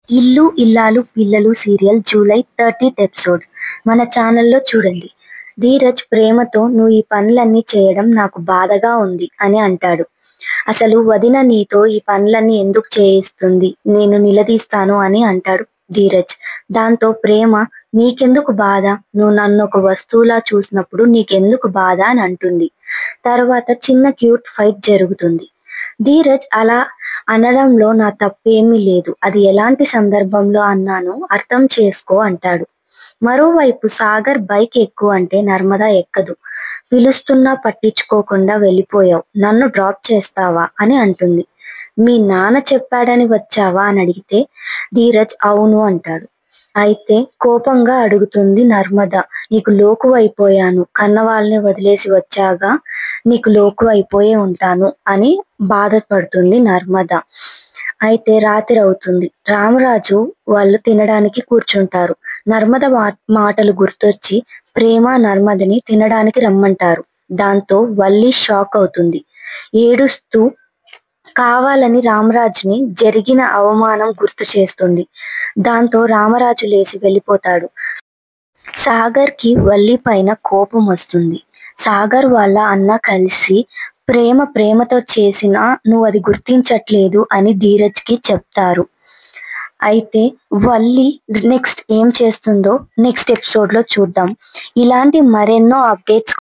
ఇల్లు ఇల్లాలు పిల్లలు సీరియల్ జూలై 30th ఎపిసోడ్ మన ఛానల్లో చూడండి. ధీరజ్ ప్రేమతో నువ్వు ఈ పనులన్నీ చేయడం నాకు బాధగా ఉంది అని అంటాడు. అసలు వదిన నీతో ఈ పనులన్నీ ఎందుకు చేయిస్తుంది, నేను నిలదీస్తాను అని అంటాడు ధీరజ్. దాంతో ప్రేమ నీకెందుకు బాధ, నువ్వు నన్ను ఒక వస్తువులా చూసినప్పుడు నీకెందుకు బాధ అని అంటుంది. తర్వాత చిన్న క్యూట్ ఫైట్ జరుగుతుంది. ధీరజ్ అలా అనడంలో నా తప్పేమీ లేదు, అది ఎలాంటి సందర్భంలో అన్నానో అర్థం చేసుకో అంటాడు. మరోవైపు సాగర్ బైక్ ఎక్కువ అంటే నర్మద ఎక్కదు. పిలుస్తున్నా పట్టించుకోకుండా వెళ్ళిపోయావు, నన్ను డ్రాప్ చేస్తావా అని అంటుంది. మీ నాన్న చెప్పాడని వచ్చావా అని అడిగితే ధీరజ్ అవును అంటాడు. అయితే కోపంగా అడుగుతుంది నర్మద, నీకు లోకు అయిపోయాను, కన్నవాళ్ళని వదిలేసి వచ్చాగా నీకు లోకు అయిపోయే ఉంటాను అని బాధపడుతుంది నర్మద. అయితే రాత్రి అవుతుంది. రామరాజు వాళ్ళు తినడానికి కూర్చుంటారు. నర్మద మాటలు గుర్తొచ్చి ప్రేమ నర్మదని తినడానికి రమ్మంటారు. దాంతో వల్లి షాక్ అవుతుంది. ఏడుస్తూ కావాలని రామరాజుని జరిగిన అవమానం గుర్తు చేస్తుంది. దాంతో రామరాజు లేచి వెళ్ళిపోతాడు. సాగర్ కి వల్లి పైన కోపం వస్తుంది. సాగర్ వాళ్ళ అన్న కలిసి ప్రేమతో చేసినా నువ్వు అది గుర్తించట్లేదు అని ధీరజ్ కి చెప్తారు. అయితే వల్లి నెక్స్ట్ ఏం చేస్తుందో నెక్స్ట్ ఎపిసోడ్ లో చూద్దాం. ఇలాంటి మరెన్నో అప్డేట్స్